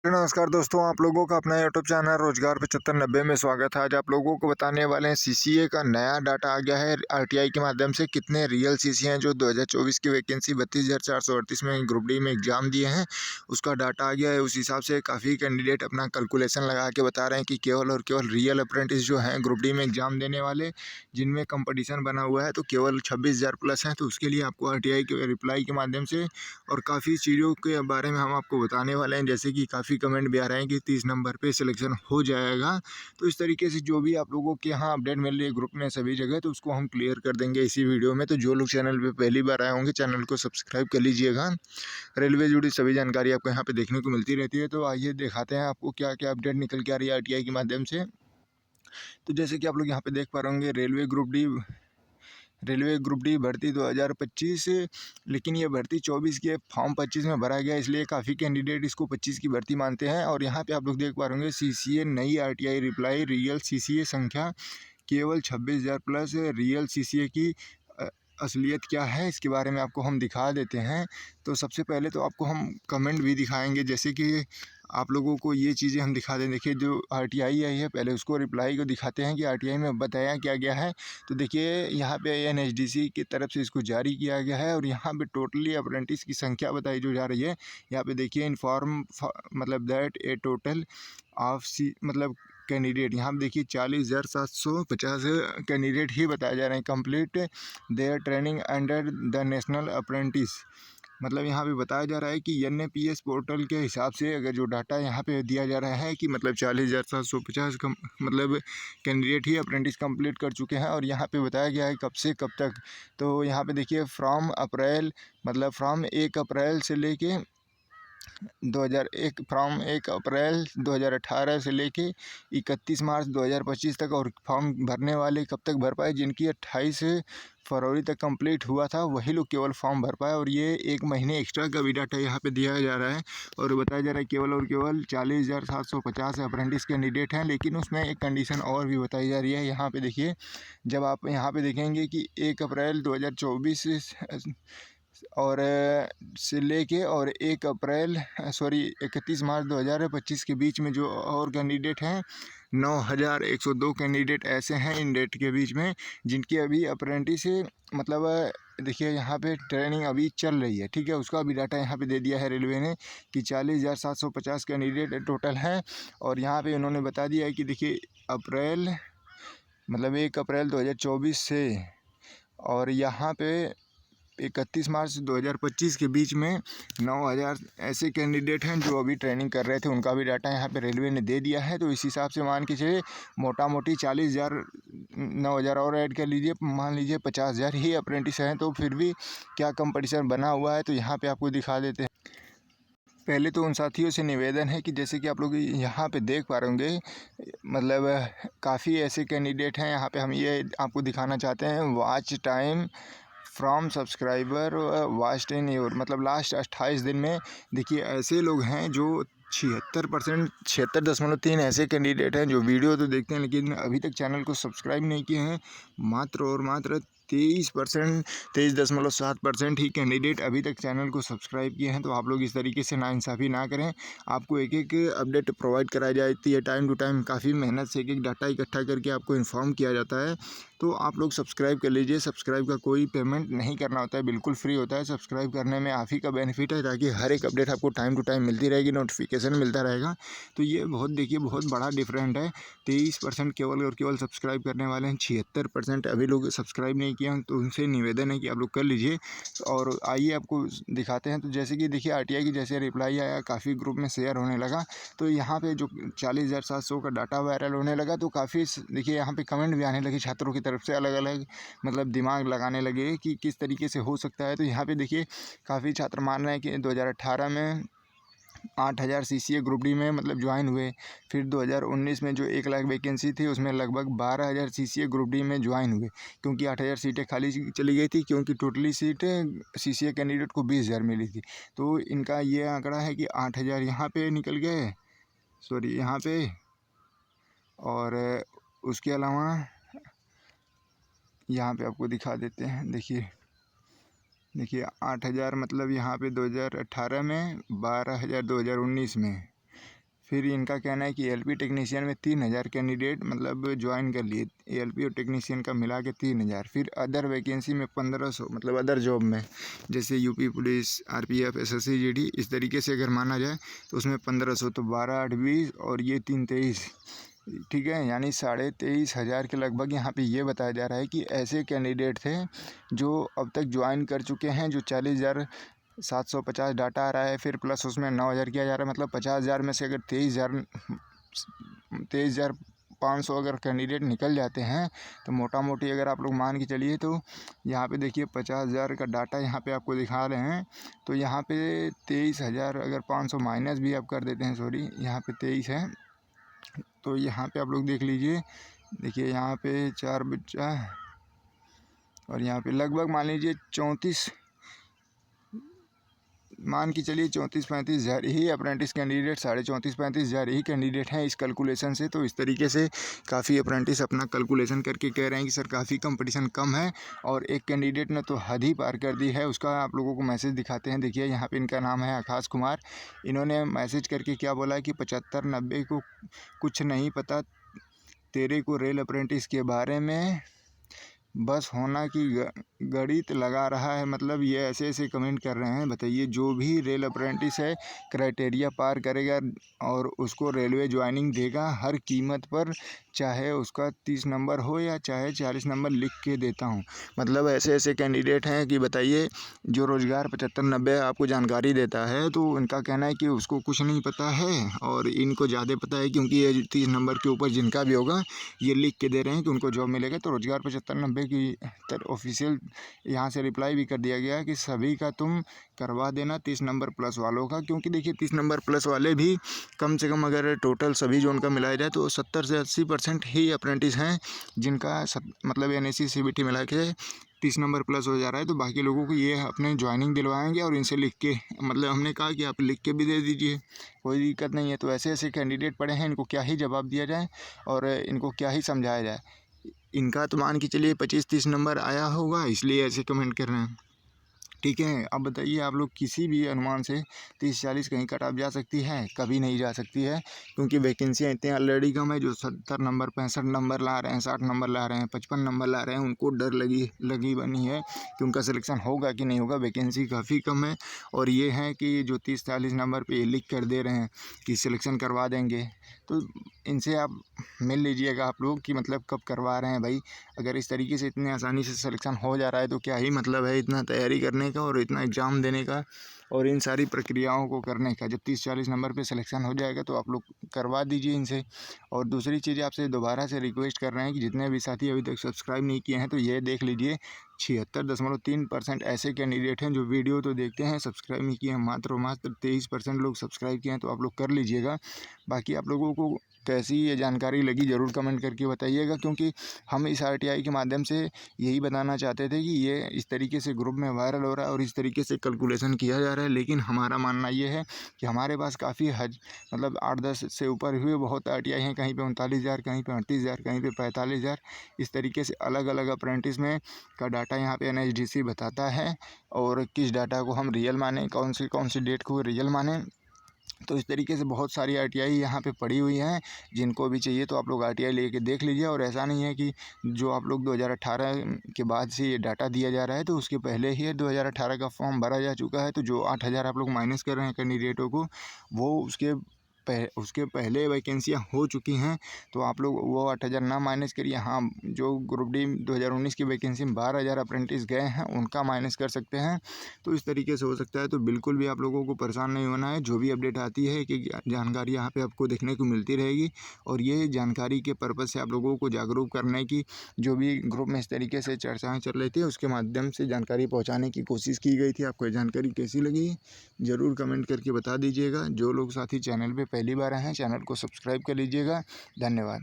तो नमस्कार दोस्तों, आप लोगों का अपना यूट्यूब चैनल रोजगार 7590 में स्वागत है। आज आप लोगों को बताने वाले हैं सीसीए का नया डाटा आ गया है आरटीआई के माध्यम से। कितने रियल सीसीए हैं जो 2024 की वैकेंसी 32,438 में ग्रुप डी में एग्जाम दिए हैं, उसका डाटा आ गया है। उस हिसाब से काफ़ी कैंडिडेट अपना कैलकुलेशन लगा के बता रहे हैं कि केवल और केवल रियल अप्रेंटिस जो हैं ग्रुप डी में एग्जाम देने वाले, जिनमें कंपटीशन बना हुआ है, तो केवल 26,000 प्लस हैं। तो उसके लिए आपको आरटीआई के रिप्लाई के माध्यम से और काफ़ी चीज़ों के बारे में हम आपको बताने वाले हैं। जैसे कि काफ़ी कमेंट भी आ रहे हैं कि 30 नंबर पे सिलेक्शन हो जाएगा। तो इस तरीके से जो भी आप लोगों के यहाँ अपडेट मिल रही है ग्रुप में सभी जगह, तो उसको हम क्लियर कर देंगे इसी वीडियो में। तो जो लोग चैनल पे पहली बार आए होंगे, चैनल को सब्सक्राइब कर लीजिएगा। रेलवे जुड़ी सभी जानकारी आपको यहाँ पे देखने को मिलती रहती है। तो आइए दिखाते हैं आपको क्या क्या अपडेट निकल के आ रही है आरटीआई के माध्यम से। तो जैसे कि आप लोग यहाँ पे देख पा रहे होंगे, रेलवे ग्रुप डी भर्ती 2025, लेकिन ये भर्ती 24 की है, फॉर्म 25 में भरा गया, इसलिए काफ़ी कैंडिडेट इसको 25 की भर्ती मानते हैं। और यहाँ पे आप लोग देख पा रहे होंगे सीसीए नई आरटीआई रिप्लाई, रियल सीसीए संख्या केवल 26,000 प्लस। रियल सीसीए की असलियत क्या है, इसके बारे में आपको हम दिखा देते हैं। तो सबसे पहले तो आपको हम कमेंट भी दिखाएंगे, जैसे कि आप लोगों को ये चीज़ें हम दिखा दें। देखिए, जो आरटीआई आई है, पहले उसको रिप्लाई को दिखाते हैं कि आरटीआई में बताया क्या गया है। तो देखिए, यहाँ पे एनएचडीसी की तरफ से इसको जारी किया गया है और यहाँ पे टोटली अप्रेंटिस की संख्या बताई जो जा रही है। यहाँ पे देखिए, इन्फॉर्म मतलब दैट ए टोटल ऑफ सी मतलब कैंडिडेट, यहाँ पे देखिए 40,750 कैंडिडेट ही बताए जा रहे हैं complete their training under the national apprentice. मतलब यहाँ पे बताया जा रहा है कि एनएपीएस पोर्टल के हिसाब से अगर जो डाटा यहाँ पे दिया जा रहा है कि मतलब 40,750 कम मतलब कैंडिडेट ही अप्रेंटिस कंप्लीट कर चुके हैं। और यहाँ पे बताया गया है कब से कब तक। तो यहाँ पे देखिए, फ्रॉम अप्रैल मतलब फ्रॉम 1 अप्रैल से लेके 2001 फ्रॉम 1 अप्रैल 2018 से लेके 31 मार्च 2025 तक। और फॉर्म भरने वाले कब तक भर पाए, जिनकी 28 फरवरी तक कंप्लीट हुआ था, वही लोग केवल फॉर्म भर पाए। और ये 1 महीने एक्स्ट्रा का भी डाटा यहाँ पे दिया जा रहा है और बताया जा रहा है केवल और केवल 40,750 अप्रेंटिस कैंडिडेट हैं। लेकिन उसमें एक कंडीशन और भी बताई जा रही है। यहाँ पे देखिए, जब आप यहाँ पे देखेंगे कि 1 अप्रैल 2024 और से लेके और 1 अप्रैल 31 मार्च 2025 के बीच में जो और कैंडिडेट हैं, 9,102 कैंडिडेट ऐसे हैं इन डेट के बीच में, जिनकी अभी अप्रेंटिस मतलब देखिए यहाँ पे ट्रेनिंग अभी चल रही है। ठीक है, उसका भी डाटा यहाँ पे दे दिया है रेलवे ने कि 40,750 कैंडिडेट टोटल हैं। और यहाँ पे उन्होंने बता दिया है कि देखिए, अप्रैल मतलब 1 अप्रैल 2024 से और यहाँ पे 31 मार्च 2025 के बीच में 9,000 ऐसे कैंडिडेट हैं जो अभी ट्रेनिंग कर रहे थे, उनका भी डाटा यहाँ पे रेलवे ने दे दिया है। तो इस हिसाब से मान के चलिए, मोटा मोटी 40,000 9,000 और ऐड कर लीजिए, मान लीजिए 50,000 ही अप्रेंटिस हैं। तो फिर भी क्या कंपटीशन बना हुआ है, तो यहाँ पे आपको दिखा देते हैं। पहले तो उन साथियों से निवेदन है कि जैसे कि आप लोग यहाँ पे देख पा रहे होंगे, मतलब काफ़ी ऐसे कैंडिडेट हैं। यहाँ पे हम ये आपको दिखाना चाहते हैं, watch time from subscriber vast in your मतलब लास्ट 28 दिन में। देखिए, ऐसे लोग हैं जो 76%, 76.3 ऐसे कैंडिडेट हैं जो वीडियो तो देखते हैं लेकिन अभी तक चैनल को सब्सक्राइब नहीं किए हैं। मात्र और मात्र 23%, 23.7% ही कैंडिडेट अभी तक चैनल को सब्सक्राइब किए हैं। तो आप लोग इस तरीके से नाइंसाफ़ी ना करें। आपको एक एक अपडेट प्रोवाइड कराई जाती है टाइम टू टाइम, काफ़ी मेहनत से एक एक डाटा इकट्ठा करके आपको इन्फॉर्म किया जाता है। तो आप लोग सब्सक्राइब कर लीजिए। सब्सक्राइब का कोई पेमेंट नहीं करना होता है, बिल्कुल फ्री होता है। सब्सक्राइब करने में आप ही का बेनिफिट है, ताकि हर एक अपडेट आपको टाइम टू टाइम मिलती रहेगी, नोटिफिकेशन मिलता रहेगा। तो ये बहुत देखिए बहुत बड़ा डिफरेंट है। 23% केवल और केवल सब्सक्राइब करने वाले हैं, 76% अभी लोग सब्सक्राइब नहीं किए हैं। तो उनसे निवेदन है कि आप लोग कर लीजिए। और आइए आपको दिखाते हैं। तो जैसे कि देखिए, आरटीआई की जैसे रिप्लाई आया, काफ़ी ग्रुप में शेयर होने लगा, तो यहाँ पे जो 40,700 का डाटा वायरल होने लगा, तो काफ़ी देखिए यहाँ पे कमेंट भी आने लगे छात्रों की तरफ से, अलग अलग मतलब दिमाग लगाने लगे कि किस तरीके से हो सकता है। तो यहाँ पे देखिए, काफ़ी छात्र मान रहे हैं कि 2018 में 8,000 सीसीए ग्रुप डी में मतलब ज्वाइन हुए। फिर 2019 में जो 1 लाख वैकेंसी थी, उसमें लगभग 12,000 सीसीए ग्रुप डी में ज्वाइन हुए, क्योंकि 8,000 सीटें खाली चली गई थी, क्योंकि टोटली सीटें सीसीए कैंडिडेट को 20,000 मिली थी। तो इनका ये आंकड़ा है कि 8,000 यहाँ पे निकल गए, सॉरी यहाँ पे। और उसके अलावा यहाँ पे आपको दिखा देते हैं। देखिए 8,000 मतलब यहाँ पे 2018 में, 12,000 2019 में। फिर इनका कहना है कि एएलपी टेक्नीशियन में 3000 कैंडिडेट मतलब ज्वाइन कर लिए, एएलपी और टेक्नीशियन का मिला के 3000। फिर अदर वैकेंसी में 1500 मतलब अदर जॉब में जैसे UP police, RPF, SSC, GD, इस तरीके से अगर माना जाए तो उसमें 1500, तो 12 8 20 और ये 3 23, ठीक है, यानी 23,500 के लगभग यहाँ पे ये बताया जा रहा है कि ऐसे कैंडिडेट थे जो अब तक ज्वाइन कर चुके हैं, जो 40,750 डाटा आ रहा है, फिर प्लस उसमें 9,000 किया जा रहा है, मतलब 50,000 में से अगर 23,500 अगर कैंडिडेट निकल जाते हैं तो मोटा मोटी अगर आप लोग मान के चलिए तो यहाँ पे देखिए 50,000 का डाटा यहाँ पे आपको दिखा रहे हैं, तो यहाँ पे 23,000 अगर 500 माइनस भी आप कर देते हैं, सॉरी यहाँ पे 23 है, तो यहाँ पे आप लोग देख लीजिए, देखिए यहाँ पे 4 बच्चा और यहाँ पे लगभग मान लीजिए 34, मान के चलिए 34-35 हज़ार ही अप्रेंटिस कैंडिडेट, 34-35 हज़ार ही कैंडिडेट हैं इस कैलकुलेशन से। तो इस तरीके से काफ़ी अप्रेंटिस अपना कैलकुलेशन करके कह रहे हैं कि सर काफ़ी कंपटीशन कम है, और एक कैंडिडेट ने तो हद ही पार कर दी है। उसका आप लोगों को मैसेज दिखाते हैं, देखिए यहाँ पे इनका नाम है आकाश कुमार। इन्होंने मैसेज करके क्या बोला है कि 75-90 को कुछ नहीं पता, तेरे को रेल अप्रेंटिस के बारे में बस होना की गणित लगा रहा है। मतलब ये ऐसे ऐसे कमेंट कर रहे हैं। बताइए, जो भी रेल अप्रेंटिस है क्राइटेरिया पार करेगा और उसको रेलवे ज्वाइनिंग देगा हर कीमत पर, चाहे उसका 30 नंबर हो या चाहे 40 नंबर, लिख के देता हूँ। मतलब ऐसे ऐसे कैंडिडेट हैं कि बताइए, जो रोज़गार 75-90 आपको जानकारी देता है, तो इनका कहना है कि उसको कुछ नहीं पता है और इनको ज़्यादा पता है, क्योंकि ये 30 नंबर के ऊपर जिनका भी होगा ये लिख के दे रहे हैं कि उनको जॉब मिलेगा। तो रोज़गार 75-90 की ऑफिशियल यहाँ से रिप्लाई भी कर दिया गया कि सभी का तुम करवा देना 30 नंबर प्लस वालों का, क्योंकि देखिए 30 नंबर प्लस वाले भी कम से कम अगर टोटल सभी जो उनका मिलाया जाए तो 70 से 80% ही अप्रेंटिस हैं जिनका मतलब एनएससी सीबीटी मिला के 30 नंबर प्लस हो जा रहा है। तो बाकी लोगों को ये अपने ज्वाइनिंग दिलवाएंगे और इनसे लिख के, मतलब हमने कहा कि आप लिख के भी दे दीजिए, कोई दिक्कत नहीं है। तो ऐसे ऐसे कैंडिडेट पड़े हैं, इनको क्या ही जवाब दिया जाए और इनको क्या ही समझाया जाए। इनका तो मान के चलिए 25-30 नंबर आया होगा, इसलिए ऐसे कमेंट कर रहे हैं, ठीक है। अब बताइए, आप लोग किसी भी अनुमान से 30-40 कहीं कट ऑफ जा सकती है? कभी नहीं जा सकती है, क्योंकि वैकेंसियाँ इतनी ऑलरेडी कम है। जो 70 नंबर 65 नंबर ला रहे हैं, 60 नंबर ला रहे हैं, 55 नंबर ला रहे हैं, उनको डर लगी बनी है कि उनका सिलेक्शन होगा कि नहीं होगा। वैकेंसी काफ़ी कम है, और ये है कि जो 30-40 नंबर पे लिख कर दे रहे हैं कि सिलेक्शन करवा देंगे, तो इनसे आप मिल लीजिएगा आप लोग कि मतलब कब करवा रहे हैं भाई। अगर इस तरीके से इतनी आसानी से सिलेक्शन हो जा रहा है तो क्या ही मतलब है इतना तैयारी करने का और इतना एग्ज़ाम देने का और इन सारी प्रक्रियाओं को करने का। जब 30-40 नंबर पे सिलेक्शन हो जाएगा तो आप लोग करवा दीजिए इनसे। और दूसरी चीज़, आपसे दोबारा से रिक्वेस्ट कर रहे हैं कि जितने भी साथी अभी तक सब्सक्राइब नहीं किए हैं तो ये देख लीजिए, 76.3% ऐसे कैंडिडेट हैं जो वीडियो तो देखते हैं, सब्सक्राइब नहीं किए हैं। मात्र 23% लोग सब्सक्राइब किए हैं, तो आप लोग कर लीजिएगा। बाकी आप लोगों को कैसी ये जानकारी लगी ज़रूर कमेंट करके बताइएगा, क्योंकि हम इस आरटीआई के माध्यम से यही बताना चाहते थे कि ये इस तरीके से ग्रुप में वायरल हो रहा है और इस तरीके से कैलकुलेशन किया जा रहा है। लेकिन हमारा मानना ये है कि हमारे पास काफ़ी मतलब 8-10 से ऊपर हुए बहुत आरटीआई हैं, कहीं पे 39,000, कहीं पे 38,000, कहीं पे 45,000। इस तरीके से अलग अलग अप्रेंटिस में का डाटा यहाँ पे एनएचडीसी बताता है, और किस डाटा को हम रियल माने, कौन सी डेट को रियल माने। तो इस तरीके से बहुत सारी आरटीआई यहाँ पे पड़ी हुई हैं, जिनको भी चाहिए तो आप लोग आरटीआई लेके देख लीजिए। और ऐसा नहीं है कि जो आप लोग 2018 के बाद से ये डाटा दिया जा रहा है, तो उसके पहले ही 2018 का फॉर्म भरा जा चुका है। तो जो 8,000 आप लोग माइनस कर रहे हैं कैंडिडेटों को, वो उसके पहले वैकेंसियाँ हो चुकी हैं। तो आप लोग वो 8,000 ना माइनस करिए। हाँ, जो ग्रुप डी 2019 की वैकेंसी में 12,000 अप्रेंटिस गए हैं, उनका माइनस कर सकते हैं। तो इस तरीके से हो सकता है। तो बिल्कुल भी आप लोगों को परेशान नहीं होना है। जो भी अपडेट आती है कि जानकारी यहाँ पे आपको देखने को मिलती रहेगी, और ये जानकारी के पर्पज़ से आप लोगों को जागरूक करने की, जो भी ग्रुप में इस तरीके से चर्चाएँ चल रही थी, उसके माध्यम से जानकारी पहुँचाने की कोशिश की गई थी। आपको ये जानकारी कैसी लगी ज़रूर कमेंट करके बता दीजिएगा। जो लोग साथी चैनल पर पहली बार आए हैं, चैनल को सब्सक्राइब कर लीजिएगा। धन्यवाद।